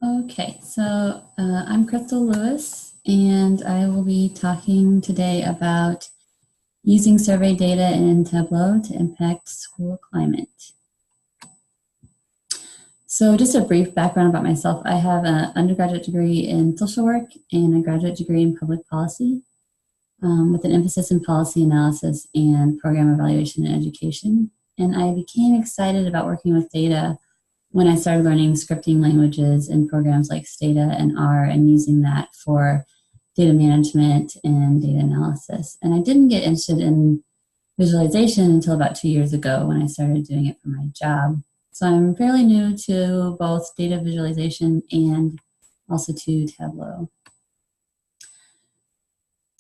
Okay, so I'm Crystal Lewis, and I will be talking today about using survey data in Tableau to impact school climate. So just a brief background about myself. I have an undergraduate degree in social work and a graduate degree in public policy with an emphasis in policy analysis and program evaluation and education. And I became excited about working with data when I started learning scripting languages in programs like Stata and R and using that for data management and data analysis. And I didn't get interested in visualization until about 2 years ago when I started doing it for my job. So I'm fairly new to both data visualization and also to Tableau.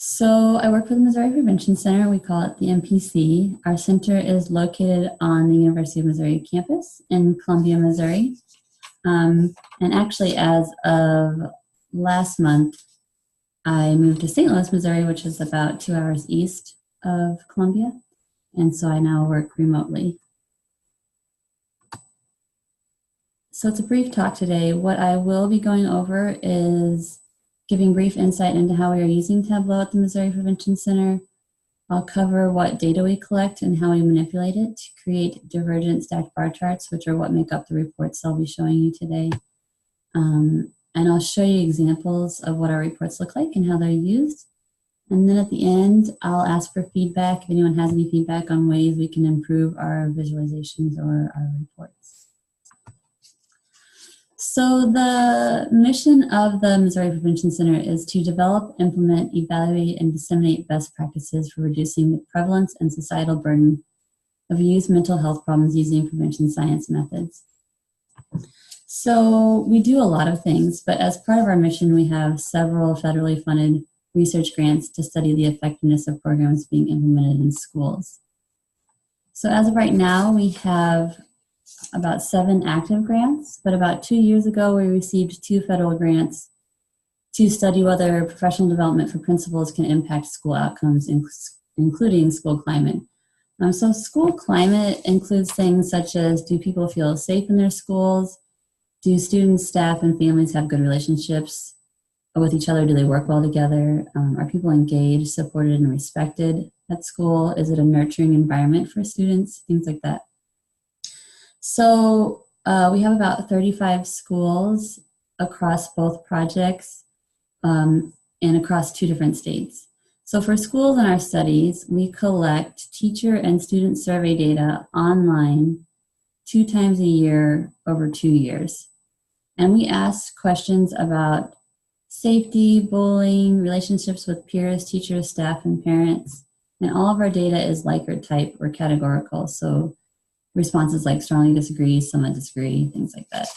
So I work for the Missouri Prevention Center. We call it the MPC. Our center is located on the University of Missouri campus in Columbia, Missouri. And actually, as of last month, I moved to St. Louis, Missouri, which is about 2 hours east of Columbia. And so I now work remotely. So it's a brief talk today. What I will be going over is giving brief insight into how we are using Tableau at the Missouri Prevention Center. I'll cover what data we collect and how we manipulate it to create divergent stacked bar charts, which are what make up the reports I'll be showing you today. And I'll show you examples of what our reports look like and how they're used. And then at the end, I'll ask for feedback if anyone has any feedback on ways we can improve our visualizations or our reports. So the mission of the Missouri Prevention Center is to develop, implement, evaluate, and disseminate best practices for reducing the prevalence and societal burden of youth mental health problems using prevention science methods. So we do a lot of things, but as part of our mission, we have several federally funded research grants to study the effectiveness of programs being implemented in schools. So as of right now, we have about 7 active grants, but about 2 years ago, we received 2 federal grants to study whether professional development for principals can impact school outcomes, including school climate. So school climate includes things such as, do people feel safe in their schools? Do students, staff, and families have good relationships with each other? Do they work well together? Are people engaged, supported, and respected at school? Is it a nurturing environment for students? Things like that. So we have about 35 schools across both projects and across 2 different states. So for schools in our studies, we collect teacher and student survey data online 2 times a year over 2 years. And we ask questions about safety, bullying, relationships with peers, teachers, staff, and parents. And all of our data is Likert type or categorical. So responses like strongly disagree, somewhat disagree, things like that.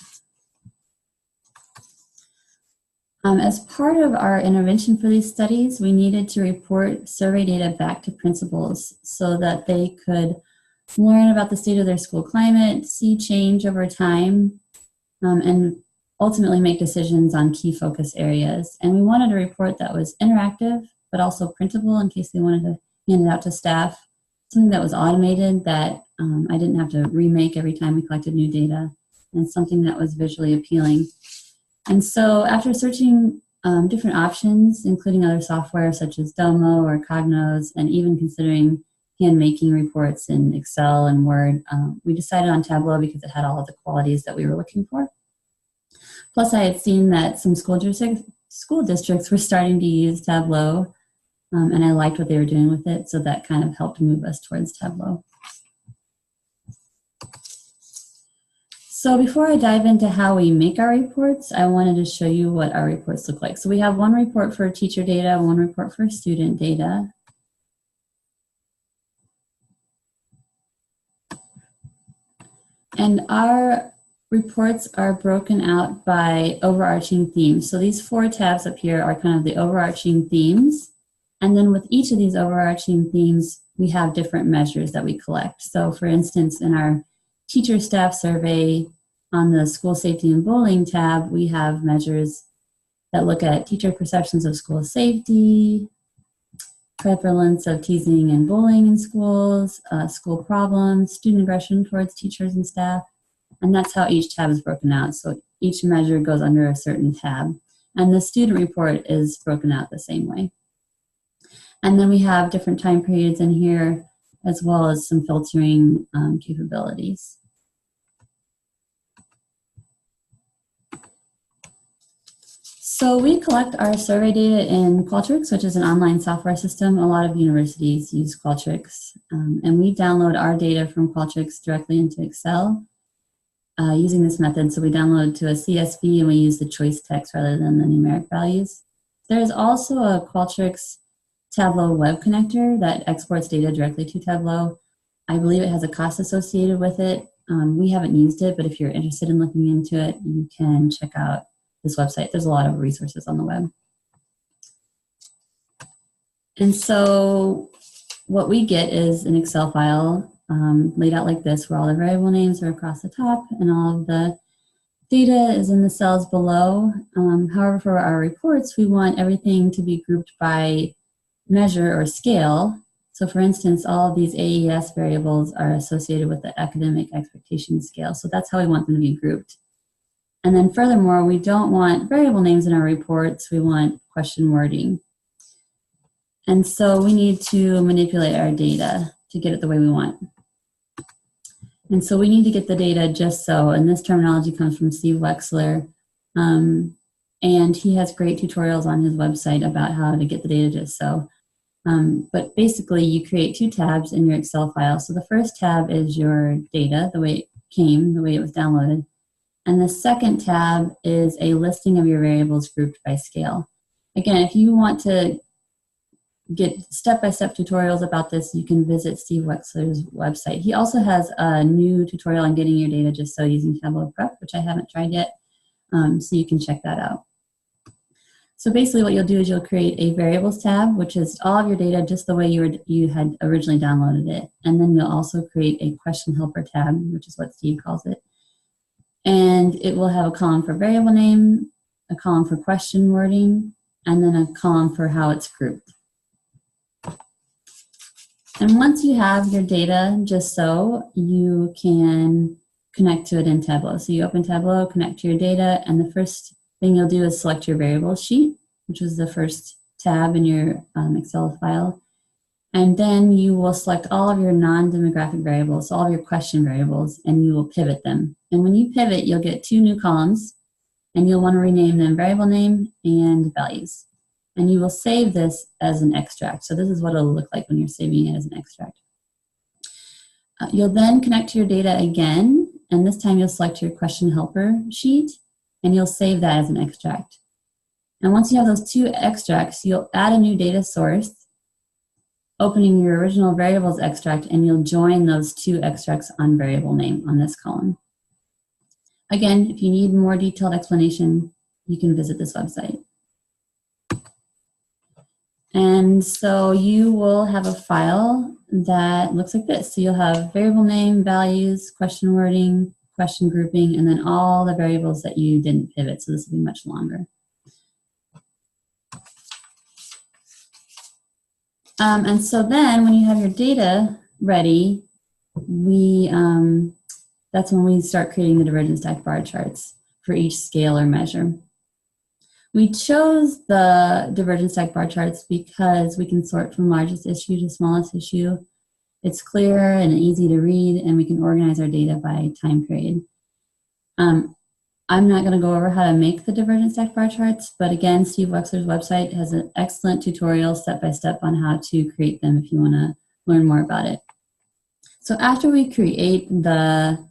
As part of our intervention for these studies, we needed to report survey data back to principals so that they could learn about the state of their school climate, see change over time, and ultimately make decisions on key focus areas. And we wanted a report that was interactive, but also printable in case they wanted to hand it out to staff. Something that was automated that I didn't have to remake every time we collected new data, and something that was visually appealing. And so after searching different options, including other software such as Domo or Cognos, and even considering hand-making reports in Excel and Word, we decided on Tableau because it had all of the qualities that we were looking for. Plus, I had seen that some school districts were starting to use Tableau, and I liked what they were doing with it, so that kind of helped move us towards Tableau. So before I dive into how we make our reports, I wanted to show you what our reports look like. So we have one report for teacher data, one report for student data. And our reports are broken out by overarching themes. So these 4 tabs up here are kind of the overarching themes. And then with each of these overarching themes, we have different measures that we collect. So for instance, in our teacher staff survey on the school safety and bullying tab, we have measures that look at teacher perceptions of school safety, prevalence of teasing and bullying in schools, school problems, student aggression towards teachers and staff. And that's how each tab is broken out. So each measure goes under a certain tab. And the student report is broken out the same way. And then we have different time periods in here, as well as some filtering capabilities. So we collect our survey data in Qualitrics, which is an online software system. A lot of universities use Qualitrics. And we download our data from Qualitrics directly into Excel using this method. So we download to a CSV and we use the choice text rather than the numeric values. There's also a Qualitrics Tableau web connector that exports data directly to Tableau. I believe it has a cost associated with it. We haven't used it, but if you're interested in looking into it, you can check out this website. There's a lot of resources on the web. And so what we get is an Excel file laid out like this, where all the variable names are across the top and all of the data is in the cells below. However, for our reports, we want everything to be grouped by measure or scale. So for instance, all of these AES variables are associated with the academic expectation scale. So that's how we want them to be grouped. And then furthermore, we don't want variable names in our reports. We want question wording. And so we need to manipulate our data to get it the way we want. And so we need to get the data just so, and this terminology comes from Steve Wexler, and he has great tutorials on his website about how to get the data just so. But basically, you create two tabs in your Excel file. So the first tab is your data, the way it came, the way it was downloaded. And the second tab is a listing of your variables grouped by scale. Again, if you want to get step-by-step tutorials about this, you can visit Steve Wexler's website. He also has a new tutorial on getting your data just so using Tableau Prep, which I haven't tried yet, so you can check that out. So basically what you'll do is you'll create a variables tab, which is all of your data just the way you had originally downloaded it. And then you'll also create a question helper tab, which is what Steve calls it. And it will have a column for variable name, a column for question wording, and then a column for how it's grouped. And once you have your data just so, you can connect to it in Tableau. So you open Tableau, connect to your data, and the first thing you'll do is select your variables sheet, which is the first tab in your Excel file. And then you will select all of your non-demographic variables, so all of your question variables, and you will pivot them. And when you pivot, you'll get two new columns, and you'll want to rename them variable name and values. And you will save this as an extract. So this is what it'll look like when you're saving it as an extract. You'll then connect to your data again, and this time you'll select your question helper sheet, and you'll save that as an extract. And once you have those two extracts, you'll add a new data source, opening your original variables extract, and you'll join those two extracts on variable name on this column. Again, if you need more detailed explanation, you can visit this website. And so you will have a file that looks like this. So you'll have variable name, values, question wording, question grouping, and then all the variables that you didn't pivot. So this will be much longer. And so then when you have your data ready, that's when we start creating the divergence stack bar charts for each scale or measure. We chose the divergence stack bar charts because we can sort from largest issue to smallest issue. It's clear and easy to read, and we can organize our data by time period. I'm not going to go over how to make the divergence stack bar charts, but again, Steve Wexler's website has an excellent tutorial step-by-step on how to create them if you want to learn more about it. So after we create the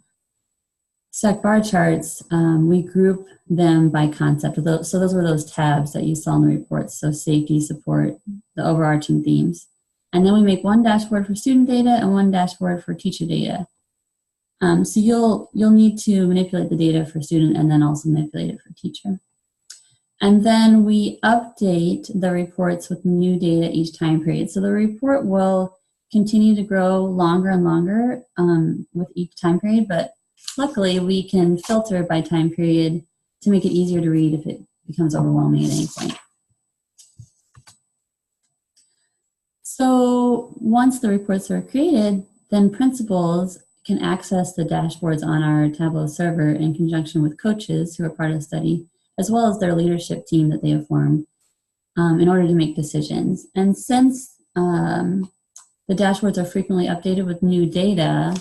stack bar charts, we group them by concept. So those were those tabs that you saw in the reports, so safety, support, the overarching themes. And then we make one dashboard for student data and one dashboard for teacher data. So you'll need to manipulate the data for student and then also manipulate it for teacher. And then we update the reports with new data each time period. So the report will continue to grow longer and longer with each time period, but luckily we can filter by time period to make it easier to read if it becomes overwhelming at any point. So once the reports are created, then principals can access the dashboards on our Tableau server in conjunction with coaches who are part of the study, as well as their leadership team that they have formed in order to make decisions. And since the dashboards are frequently updated with new data,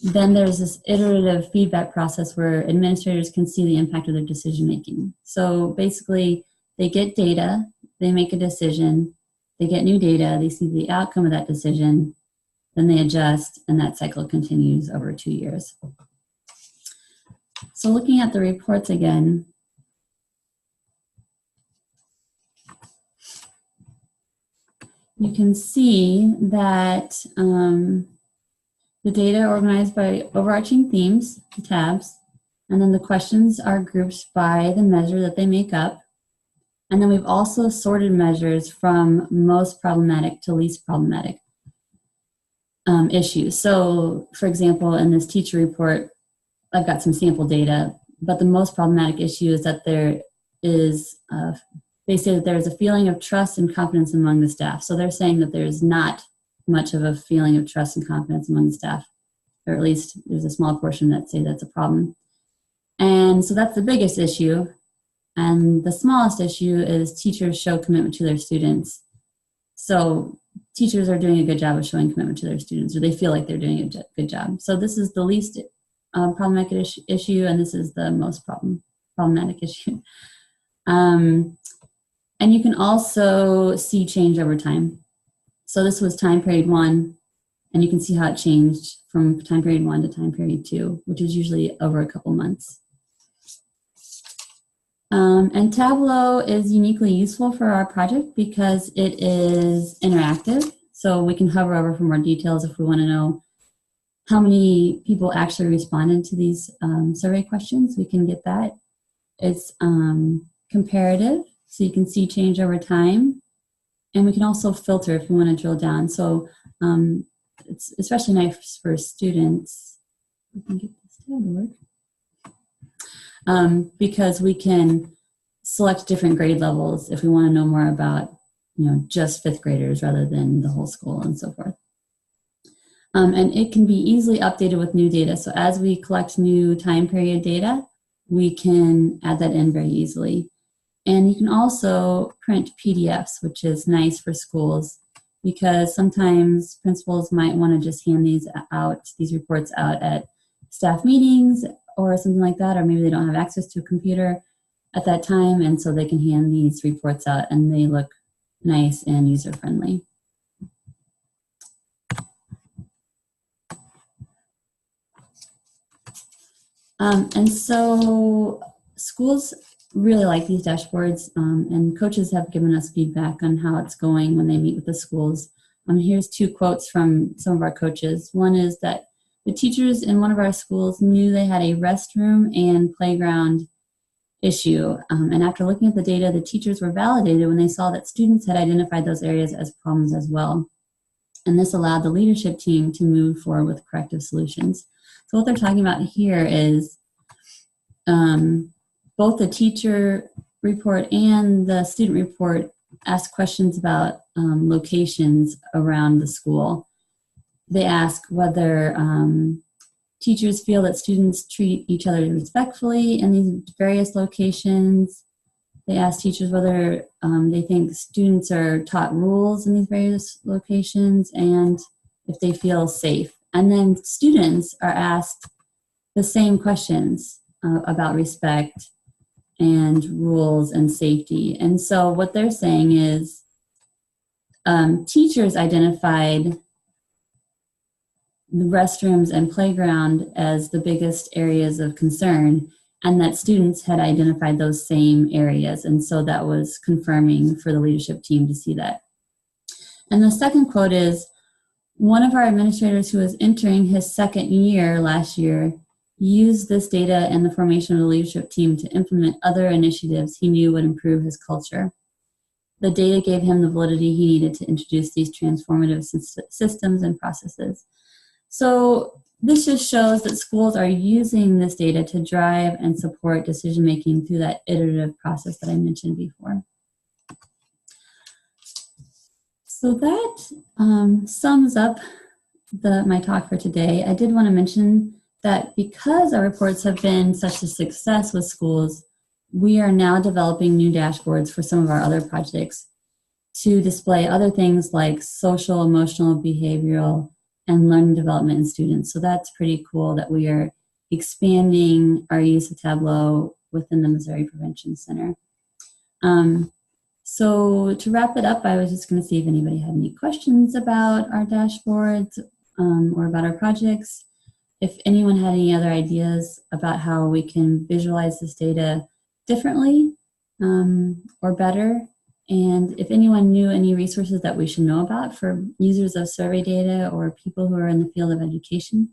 then there's this iterative feedback process where administrators can see the impact of their decision making. So basically, they get data, they make a decision, they get new data, they see the outcome of that decision, then they adjust, and that cycle continues over 2 years. So looking at the reports again, you can see that the data are organized by overarching themes, the tabs, and then the questions are grouped by the measure that they make up. And then we've also sorted measures from most problematic to least problematic issues. So, for example, in this teacher report, I've got some sample data, but the most problematic issue is that there is, they say that there is a feeling of trust and confidence among the staff. So they're saying that there's not much of a feeling of trust and confidence among the staff, or at least there's a small portion that say that's a problem. And so that's the biggest issue. And the smallest issue is teachers show commitment to their students. So teachers are doing a good job of showing commitment to their students, or they feel like they're doing a good job. So this is the least problematic issue, and this is the most problematic issue. And you can also see change over time. So this was time period 1, and you can see how it changed from time period 1 to time period 2, which is usually over a couple months. And Tableau is uniquely useful for our project because it is interactive. So we can hover over for more details if we want to know how many people actually responded to these survey questions. We can get that. It's comparative, so you can see change over time. And we can also filter if we want to drill down. So it's especially nice for students. We can get this tab to work. Because we can select different grade levels if we want to know more about, just 5th graders rather than the whole school and so forth. And it can be easily updated with new data. So as we collect new time period data, we can add that in very easily. And you can also print PDFs, which is nice for schools because sometimes principals might want to just hand these reports out at staff meetings or something like that, or maybe they don't have access to a computer at that time, and so they can hand these reports out and they look nice and user-friendly. And so schools really like these dashboards, and coaches have given us feedback on how it's going when they meet with the schools. Here's 2 quotes from some of our coaches. One is that the teachers in one of our schools knew they had a restroom and playground issue. And after looking at the data, the teachers were validated when they saw that students had identified those areas as problems as well. And this allowed the leadership team to move forward with corrective solutions. So what they're talking about here is both the teacher report and the student report ask questions about locations around the school. They ask whether teachers feel that students treat each other respectfully in these various locations. They ask teachers whether they think students are taught rules in these various locations and if they feel safe. And then students are asked the same questions about respect and rules and safety. And so what they're saying is teachers identified the restrooms and playground as the biggest areas of concern, and that students had identified those same areas. And so that was confirming for the leadership team to see that. And the second quote is, one of our administrators who was entering his 2nd year last year used this data in the formation of the leadership team to implement other initiatives he knew would improve his culture. The data gave him the validity he needed to introduce these transformative systems and processes. So this just shows that schools are using this data to drive and support decision-making through that iterative process that I mentioned before. So that sums up my talk for today, I did want to mention that because our reports have been such a success with schools, we are now developing new dashboards for some of our other projects to display other things like social, emotional, behavioral, and learning development in students. So that's pretty cool that we are expanding our use of Tableau within the Missouri Prevention Center. So to wrap it up, I was just going to see if anybody had any questions about our dashboards or about our projects. If anyone had any other ideas about how we can visualize this data differently or better, and if anyone knew any resources that we should know about for users of survey data or people who are in the field of education.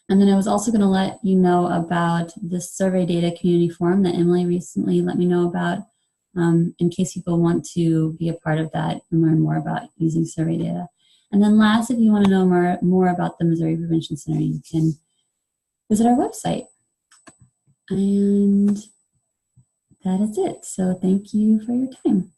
And then I was also going to let you know about this survey data community forum that Emily recently let me know about, in case people want to be a part of that and learn more about using survey data. And then last, if you want to know more about the Missouri Prevention Center, you can visit our website. And that is it. So thank you for your time.